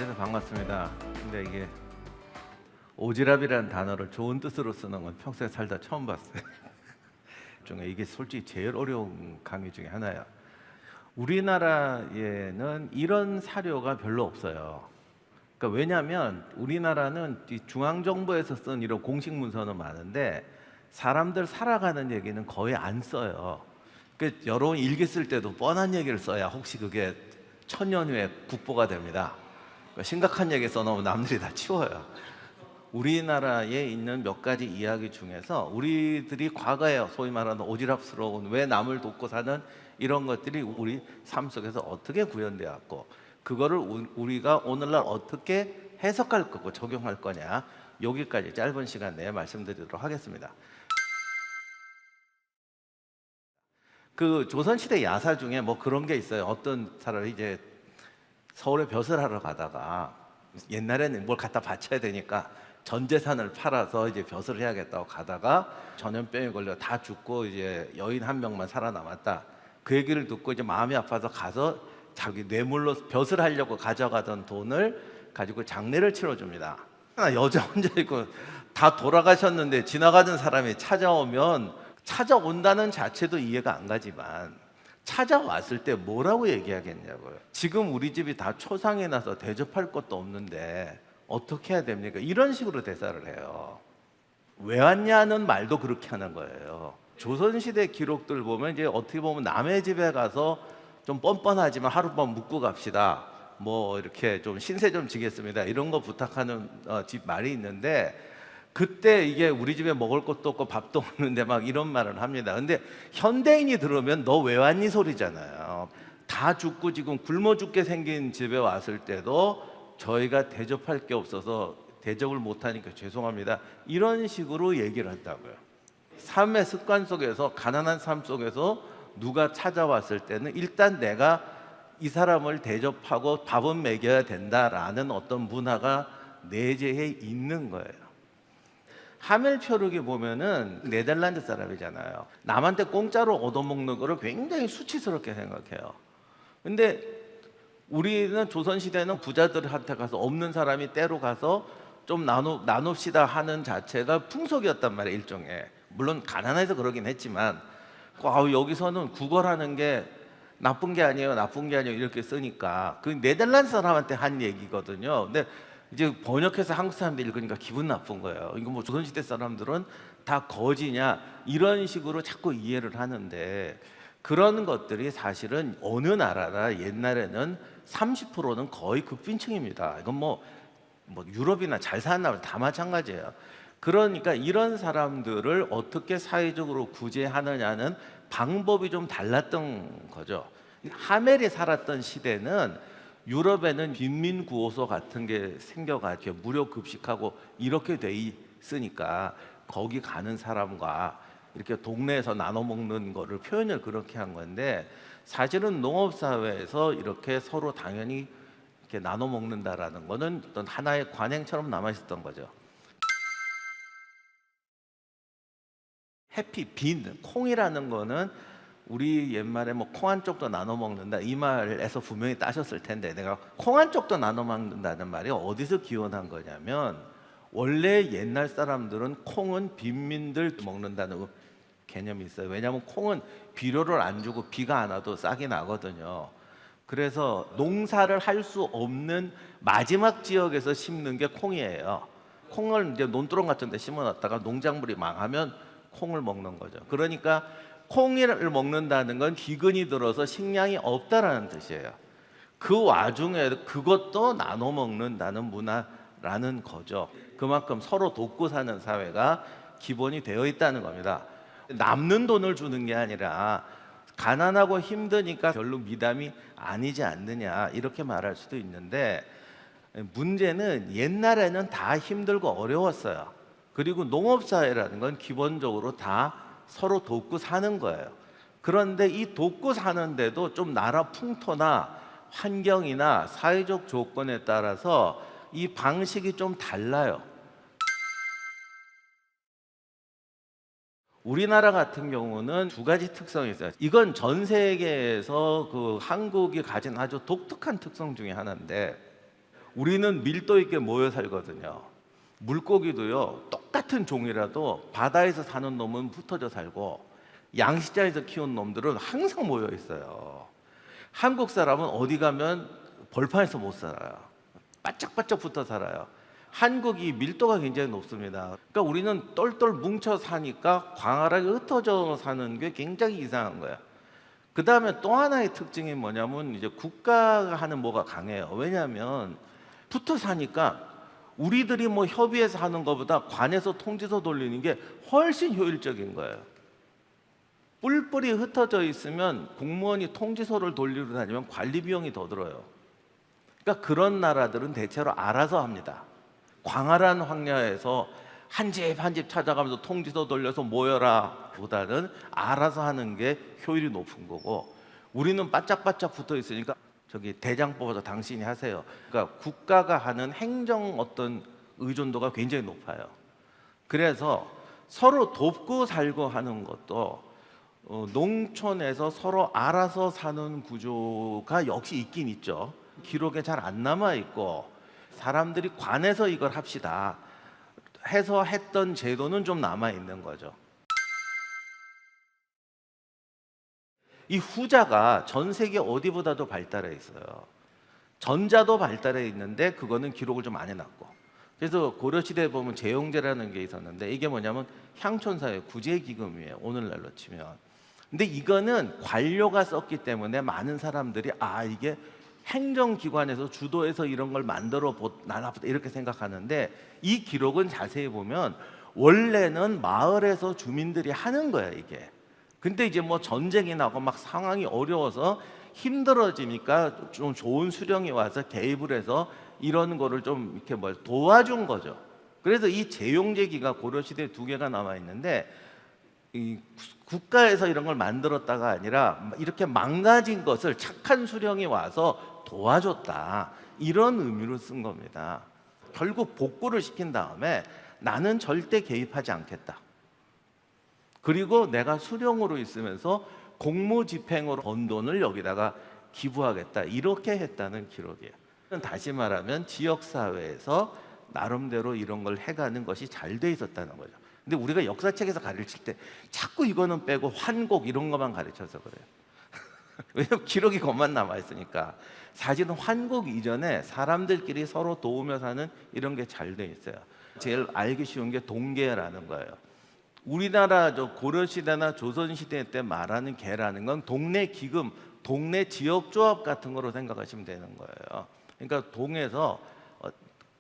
자리에서 반갑습니다. 근데 이게 오지랖이라는 단어를 좋은 뜻으로 쓰는 건 평소에 살다 처음 봤어요. 중에 이게 솔직히 제일 어려운 강의 중에 하나야. 우리나라에는 이런 사료가 별로 없어요. 그러니까 왜냐하면 우리나라는 이 중앙정부에서 쓴 이런 공식 문서는 많은데 사람들 살아가는 얘기는 거의 안 써요. 그 여러분 일기 쓸 때도 뻔한 얘기를 써야 혹시 그게 천년 후에 국보가 됩니다. 그러니까 심각한 얘기 써놓으면 남들이 다 치워요. 우리나라에 있는 몇 가지 이야기 중에서 우리들이 과거에 소위 말하는 오지랖스러운 왜 남을 돕고 사는 이런 것들이 우리 삶 속에서 어떻게 구현되었고 그거를 우리가 오늘날 어떻게 해석할 거고 적용할 거냐, 여기까지 짧은 시간 내에 말씀드리도록 하겠습니다. 그 조선시대 야사 중에 뭐 그런 게 있어요. 어떤 사람이 이제 서울에 벼슬 하러 가다가 옛날에는 뭘 갖다 바쳐야 되니까 전 재산을 팔아서 이제 벼슬을 해야겠다고 가다가 전염병에 걸려 다 죽고 이제 여인 한 명만 살아남았다. 그 얘기를 듣고 이제 마음이 아파서 가서 자기 뇌물로 벼슬 하려고 가져가던 돈을 가지고 장례를 치러줍니다. 여자 혼자 있고 다 돌아가셨는데 지나가는 사람이 찾아오면 찾아온다는 자체도 이해가 안 가지만 찾아왔을 때 뭐라고 얘기하겠냐고요. 지금 우리 집이 다 초상에 나서 대접할 것도 없는데 어떻게 해야 됩니까? 이런 식으로 대사를 해요. 왜 왔냐는 말도 그렇게 하는 거예요. 조선시대 기록들 보면 이제 어떻게 보면 남의 집에 가서 좀 뻔뻔하지만 하룻밤 묵고 갑시다. 뭐 이렇게 좀 신세 좀 지겠습니다. 이런 거 부탁하는 집 말이 있는데 그때 이게 우리 집에 먹을 것도 없고 밥도 없는데 막 이런 말을 합니다. 근데 현대인이 들으면 너 왜 왔니 소리잖아요. 다 죽고 지금 굶어 죽게 생긴 집에 왔을 때도 저희가 대접할 게 없어서 대접을 못하니까 죄송합니다. 이런 식으로 얘기를 한다고요. 삶의 습관 속에서, 가난한 삶 속에서 누가 찾아왔을 때는 일단 내가 이 사람을 대접하고 밥은 먹여야 된다라는 어떤 문화가 내재해 있는 거예요. 하멜표르기 보면은 네덜란드 사람이잖아요. 남한테 공짜로 얻어먹는 거를 굉장히 수치스럽게 생각해요. 근데 우리는 조선시대는 부자들한테 가서 없는 사람이 때로 가서 좀 나눕시다 하는 자체가 풍속이었단 말이에요, 일종의. 물론 가난해서 그러긴 했지만 여기서는 구걸하는 게 나쁜 게 아니에요, 나쁜 게 아니에요 이렇게 쓰니까 그 네덜란드 사람한테 한 얘기거든요. 근데 이제 번역해서 한국 사람들이 읽으니까 기분 나쁜 거예요. 이거 뭐 조선시대 사람들은 다 거지냐 이런 식으로 자꾸 이해를 하는데 그런 것들이 사실은 어느 나라나 옛날에는 30%는 거의 극빈층입니다. 이건 뭐 유럽이나 잘 사는 나라 다 마찬가지예요. 그러니까 이런 사람들을 어떻게 사회적으로 구제하느냐는 방법이 좀 달랐던 거죠. 하멜이 살았던 시대는 유럽에는 빈민구호소 같은 게 생겨가지고 무료 급식하고 이렇게 돼 있으니까 거기 가는 사람과 이렇게 동네에서 나눠 먹는 거를 표현을 그렇게 한 건데 사실은 농업사회에서 이렇게 서로 당연히 이렇게 나눠 먹는다라는 거는 어떤 하나의 관행처럼 남아 있었던 거죠. 해피 빈 콩이라는 거는 우리 옛말에 뭐 콩 한 쪽도 나눠 먹는다 이 말에서 분명히 따셨을 텐데 내가 콩 한 쪽도 나눠 먹는다는 말이 어디서 기원한 거냐면 원래 옛날 사람들은 콩은 빈민들 먹는다는 개념이 있어요. 왜냐하면 콩은 비료를 안 주고 비가 안 와도 싹이 나거든요. 그래서 농사를 할 수 없는 마지막 지역에서 심는 게 콩이에요. 콩을 이제 논두렁 같은 데 심어놨다가 농작물이 망하면 콩을 먹는 거죠. 그러니까 콩을 먹는다는 건 기근이 들어서 식량이 없다라는 뜻이에요. 그 와중에 그것도 나눠 먹는다는 문화라는 거죠. 그만큼 서로 돕고 사는 사회가 기본이 되어 있다는 겁니다. 남는 돈을 주는 게 아니라 가난하고 힘드니까 별로 미담이 아니지 않느냐 이렇게 말할 수도 있는데 문제는 옛날에는 다 힘들고 어려웠어요. 그리고 농업사회라는 건 기본적으로 다 서로 돕고 사는 거예요. 그런데 이 돕고 사는데도 좀 나라 풍토나 환경이나 사회적 조건에 따라서 이 방식이 좀 달라요. 우리나라 같은 경우는 두 가지 특성이 있어요. 이건 전 세계에서 그 한국이 가진 아주 독특한 특성 중에 하나인데 우리는 밀도 있게 모여 살거든요. 물고기도요, 똑같은 종이라도 바다에서 사는 놈은 흩어져 살고 양식장에서 키운 놈들은 항상 모여 있어요. 한국 사람은 어디 가면 벌판에서 못 살아요. 바짝바짝 붙어 살아요. 한국이 밀도가 굉장히 높습니다. 그러니까 우리는 똘똘 뭉쳐 사니까 광활하게 흩어져 사는 게 굉장히 이상한 거예요. 그 다음에 또 하나의 특징이 뭐냐면 이제 국가가 하는 뭐가 강해요. 왜냐하면 붙어 사니까 우리들이 뭐 협의해서 하는 것보다 관에서 통지서 돌리는 게 훨씬 효율적인 거예요. 뿔뿔이 흩어져 있으면 공무원이 통지서를 돌리러 다니면 관리 비용이 더 들어요. 그러니까 그런 나라들은 대체로 알아서 합니다. 광활한 황야에서 한 집 한 집 찾아가면서 통지서 돌려서 모여라 보다는 알아서 하는 게 효율이 높은 거고, 우리는 바짝바짝 붙어 있으니까 저기 대장 뽑아서 당신이 하세요. 그러니까 국가가 하는 행정 어떤 의존도가 굉장히 높아요. 그래서 서로 돕고 살고 하는 것도 농촌에서 서로 알아서 사는 구조가 역시 있긴 있죠. 기록에 잘 안 남아 있고 사람들이 관에서 이걸 합시다 해서 했던 제도는 좀 남아 있는 거죠. 이 후자가 전 세계 어디보다도 발달해 있어요. 전자도 발달해 있는데 그거는 기록을 좀 안 해놨고, 그래서 고려시대에 보면 제용제라는 게 있었는데 이게 뭐냐면 향촌사회 구제기금이에요, 오늘날로 치면. 근데 이거는 관료가 썼기 때문에 많은 사람들이 이게 행정기관에서 주도해서 이런 걸 만들어 나눠보다 이렇게 생각하는데, 이 기록은 자세히 보면 원래는 마을에서 주민들이 하는 거야 이게. 근데 이제 뭐 전쟁이 나고 막 상황이 어려워서 힘들어지니까 좀 좋은 수령이 와서 개입을 해서 이런 거를 좀 이렇게 뭐 도와준 거죠. 그래서 이 제용제기가 고려시대에 두 개가 남아 있는데, 이 국가에서 이런 걸 만들었다가 아니라 이렇게 망가진 것을 착한 수령이 와서 도와줬다, 이런 의미로 쓴 겁니다. 결국 복구를 시킨 다음에 나는 절대 개입하지 않겠다, 그리고 내가 수령으로 있으면서 공무집행으로 번 돈을 여기다가 기부하겠다, 이렇게 했다는 기록이에요. 다시 말하면 지역사회에서 나름대로 이런 걸 해가는 것이 잘 돼 있었다는 거죠. 근데 우리가 역사책에서 가르칠 때 자꾸 이거는 빼고 환곡 이런 것만 가르쳐서 그래요. 왜냐면 기록이 것만 남아있으니까. 사실은 환곡 이전에 사람들끼리 서로 도우며 사는 이런 게 잘 돼 있어요. 제일 알기 쉬운 게 동계라는 거예요. 우리나라 고려시대나 조선시대 때 말하는 계라는 건 동네 기금, 동네 지역조합 같은 거로 생각하시면 되는 거예요. 그러니까 동에서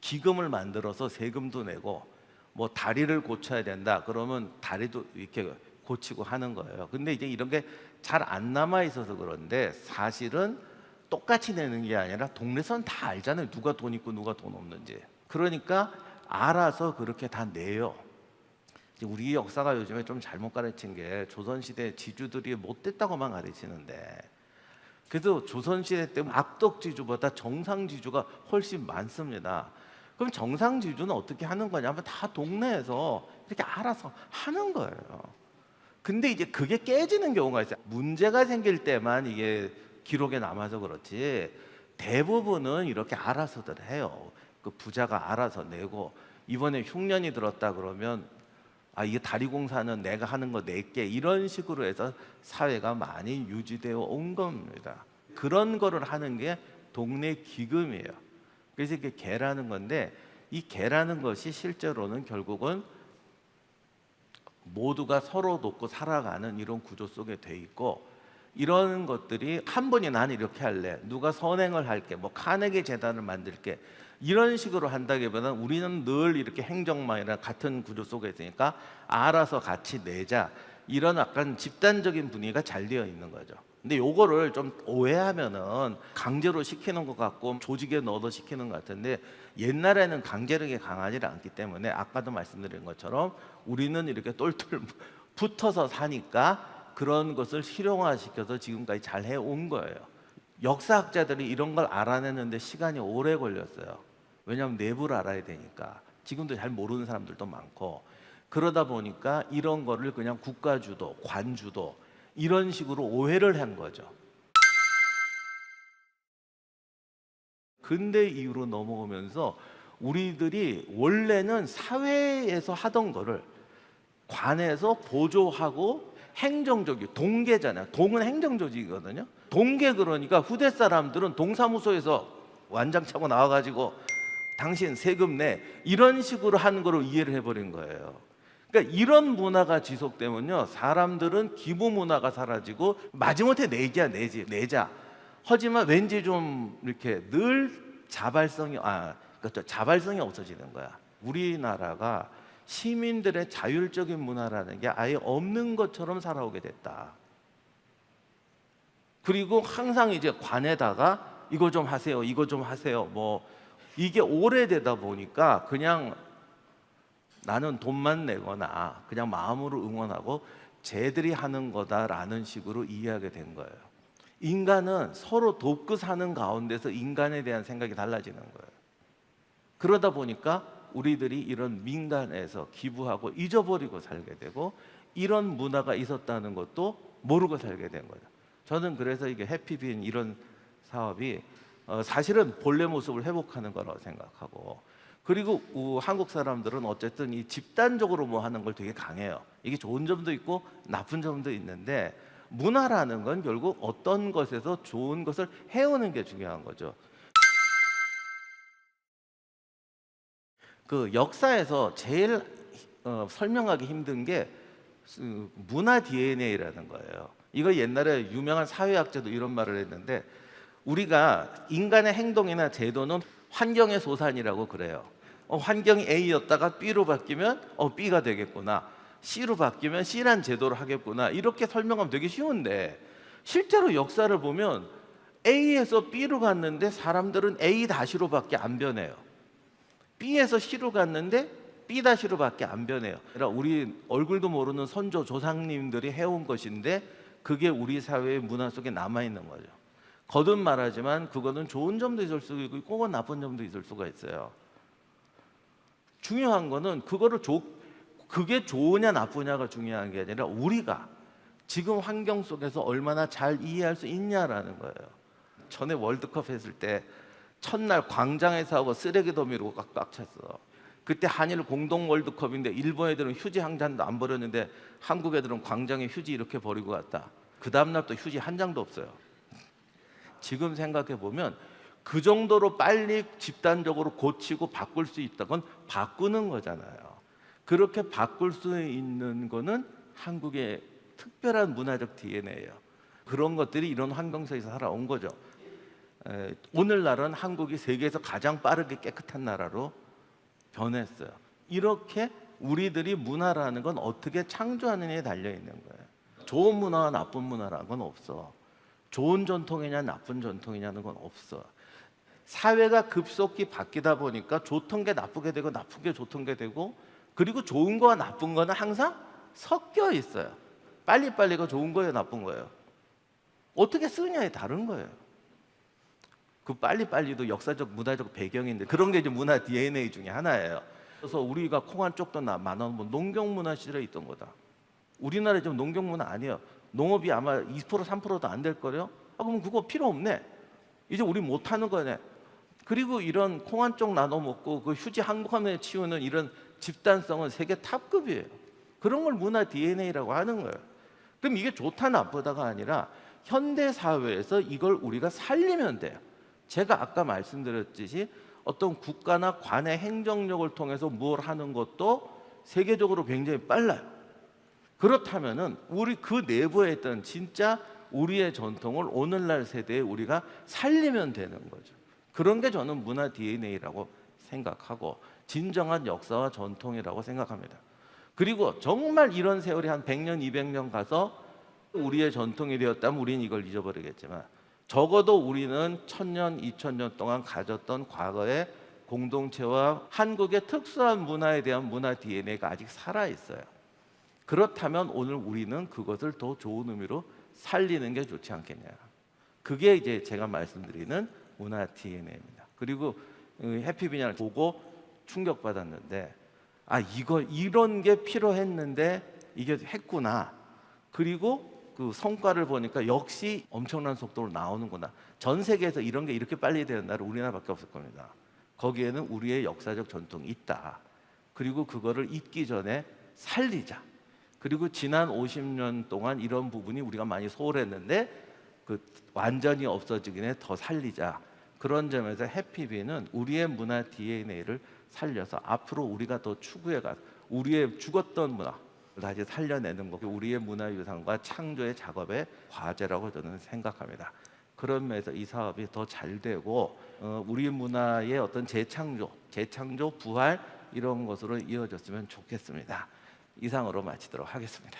기금을 만들어서 세금도 내고, 뭐 다리를 고쳐야 된다 그러면 다리도 이렇게 고치고 하는 거예요. 근데 이제 이런 게 잘 안 남아 있어서 그런데, 사실은 똑같이 내는 게 아니라 동네선 다 알잖아요, 누가 돈 있고 누가 돈 없는지. 그러니까 알아서 그렇게 다 내요. 우리 역사가 요즘에 좀 잘못 가르친 게 조선시대 지주들이 못됐다고만 가르치는데, 그래도 조선시대 때 악덕지주보다 정상지주가 훨씬 많습니다. 그럼 정상지주는 어떻게 하는 거냐면 다 동네에서 이렇게 알아서 하는 거예요. 근데 이제 그게 깨지는 경우가 있어요. 문제가 생길 때만 이게 기록에 남아서 그렇지 대부분은 이렇게 알아서들 해요. 그 부자가 알아서 내고, 이번에 흉년이 들었다 그러면 이게 다리 공사는 내가 하는 거 낼게, 이런 식으로 해서 사회가 많이 유지되어 온 겁니다. 그런 거를 하는 게 동네 기금이에요. 그래서 이게 개라는 건데, 이 개라는 것이 실제로는 결국은 모두가 서로 돕고 살아가는 이런 구조 속에 돼 있고, 이런 것들이 한 분이 나는 이렇게 할래, 누가 선행을 할게, 뭐 카네기 재단을 만들게, 이런 식으로 한다기보다는 우리는 늘 이렇게 행정망이랑 같은 구조 속에 있으니까 알아서 같이 내자, 이런 약간 집단적인 분위기가 잘 되어 있는 거죠. 근데 요거를 좀 오해하면은 강제로 시키는 것 같고 조직에 넣어서 시키는 것 같은데, 옛날에는 강제력이 강하지 않기 때문에 아까도 말씀드린 것처럼 우리는 이렇게 똘똘 붙어서 사니까 그런 것을 실용화시켜서 지금까지 잘 해온 거예요. 역사학자들이 이런 걸 알아내는데 시간이 오래 걸렸어요. 왜냐하면 내부를 알아야 되니까. 지금도 잘 모르는 사람들도 많고, 그러다 보니까 이런 거를 그냥 국가주도, 관주도 이런 식으로 오해를 한 거죠. 근대 이후로 넘어오면서 우리들이 원래는 사회에서 하던 거를 관에서 보조하고 행정조직, 동계잖아요. 동은 행정조직이거든요. 동계 그러니까 후대 사람들은 동사무소에서 완장 차고 나와가지고 당신 세금 내 이런 식으로 하는 거로 이해를 해버린 거예요. 그러니까 이런 문화가 지속되면요, 사람들은 기부 문화가 사라지고 마지못해 내자. 하지만 왠지 좀 이렇게 늘 자발성이 없어지는 거야. 우리나라가 시민들의 자율적인 문화라는 게 아예 없는 것처럼 살아오게 됐다. 그리고 항상 이제 관에다가 이거 좀 하세요, 이거 좀 하세요. 뭐 이게 오래되다 보니까 그냥 나는 돈만 내거나 그냥 마음으로 응원하고 쟤들이 하는 거다라는 식으로 이해하게 된 거예요. 인간은 서로 돕고 사는 가운데서 인간에 대한 생각이 달라지는 거예요. 그러다 보니까 우리들이 이런 민간에서 기부하고 잊어버리고 살게 되고 이런 문화가 있었다는 것도 모르고 살게 된 거예요. 저는 그래서 이게 해피빈 이런 사업이 사실은 본래 모습을 회복하는 거라고 생각하고, 그리고 한국 사람들은 어쨌든 이 집단적으로 뭐 하는 걸 되게 강해요. 이게 좋은 점도 있고 나쁜 점도 있는데 문화라는 건 결국 어떤 것에서 좋은 것을 해오는 게 중요한 거죠. 그 역사에서 제일 설명하기 힘든 게 문화 DNA라는 거예요. 이거 옛날에 유명한 사회학자도 이런 말을 했는데, 우리가 인간의 행동이나 제도는 환경의 소산이라고 그래요. 환경이 A였다가 B로 바뀌면 B가 되겠구나, C로 바뀌면 C란 제도를 하겠구나, 이렇게 설명하면 되게 쉬운데 실제로 역사를 보면 A에서 B로 갔는데 사람들은 A-로밖에 안 변해요. B에서 C로 갔는데 B-로밖에 안 변해요. 그러니까 우리 얼굴도 모르는 선조 조상님들이 해온 것인데 그게 우리 사회의 문화 속에 남아있는 거죠. 거듭 말하지만 그거는 좋은 점도 있을 수 있고 혹은 나쁜 점도 있을 수가 있어요. 중요한 거는 그게 좋으냐 나쁘냐가 중요한 게 아니라 우리가 지금 환경 속에서 얼마나 잘 이해할 수 있냐라는 거예요. 전에 월드컵 했을 때 첫날 광장에서 하고 쓰레기 더미로 꽉 찼어. 그때 한일 공동 월드컵인데 일본 애들은 휴지 한 장도 안 버렸는데 한국 애들은 광장에 휴지 이렇게 버리고 갔다. 그 다음날 또 휴지 한 장도 없어요. 지금 생각해 보면 그 정도로 빨리 집단적으로 고치고 바꿀 수 있다건 바꾸는 거잖아요. 그렇게 바꿀 수 있는 거는 한국의 특별한 문화적 DNA예요. 그런 것들이 이런 환경 속에서 살아온 거죠. 오늘날은 한국이 세계에서 가장 빠르게 깨끗한 나라로 변했어요. 이렇게 우리들이 문화라는 건 어떻게 창조하느냐에 달려있는 거예요. 좋은 문화와 나쁜 문화라는 건 없어. 좋은 전통이냐 나쁜 전통이냐는 건 없어. 사회가 급속히 바뀌다 보니까 좋던 게 나쁘게 되고 나쁜 게 좋던 게 되고, 그리고 좋은 거와 나쁜 거는 항상 섞여 있어요. 빨리빨리가 좋은 거예요 나쁜 거예요? 어떻게 쓰느냐에 다른 거예요. 그 빨리빨리도 역사적 문화적 배경인데 그런 게 이제 문화 DNA 중에 하나예요. 그래서 우리가 콩 한 쪽도 만원 농경 문화 시절에 있던 거다. 우리나라에 지금 농경 문화 아니에요. 농업이 아마 2% 3%도 안 될 거래요. 그럼 그거 필요 없네. 이제 우리 못 하는 거네. 그리고 이런 콩 한 쪽 나눠 먹고 그 휴지 한 컵에 치우는 이런 집단성은 세계 탑급이에요. 그런 걸 문화 DNA라고 하는 거예요. 그럼 이게 좋다 나쁘다가 아니라 현대 사회에서 이걸 우리가 살리면 돼요. 제가 아까 말씀드렸듯이 어떤 국가나 관의 행정력을 통해서 뭘 하는 것도 세계적으로 굉장히 빨라요. 그렇다면은 우리 그 내부에 있던 진짜 우리의 전통을 오늘날 세대에 우리가 살리면 되는 거죠. 그런 게 저는 문화 DNA라고 생각하고 진정한 역사와 전통이라고 생각합니다. 그리고 정말 이런 세월이 한 100년, 200년 가서 우리의 전통이 되었다면 우리는 이걸 잊어버리겠지만 적어도 우리는 1000년, 2000년 동안 가졌던 과거의 공동체와 한국의 특수한 문화에 대한 문화 DNA가 아직 살아있어요. 그렇다면 오늘 우리는 그것을 더 좋은 의미로 살리는 게 좋지 않겠냐. 그게 이제 제가 말씀드리는 문화 DNA입니다. 그리고 해피빈을 보고 충격받았는데 이런 게 필요했는데 이게 했구나. 그리고 그 성과를 보니까 역시 엄청난 속도로 나오는구나. 전 세계에서 이런 게 이렇게 빨리 되는 나라 우리나라밖에 없을 겁니다. 거기에는 우리의 역사적 전통이 있다. 그리고 그거를 잊기 전에 살리자. 그리고 지난 50년 동안 이런 부분이 우리가 많이 소홀했는데 그 완전히 없어지기에 더 살리자. 그런 점에서 해피비는 우리의 문화 DNA를 살려서 앞으로 우리가 더 추구해가 우리의 죽었던 문화 다시 살려내는 것, 우리의 문화유산과 창조의 작업의 과제라고 저는 생각합니다. 그런 면에서 이 사업이 더 잘 되고 우리 문화의 어떤 재창조, 부활 이런 것으로 이어졌으면 좋겠습니다. 이상으로 마치도록 하겠습니다.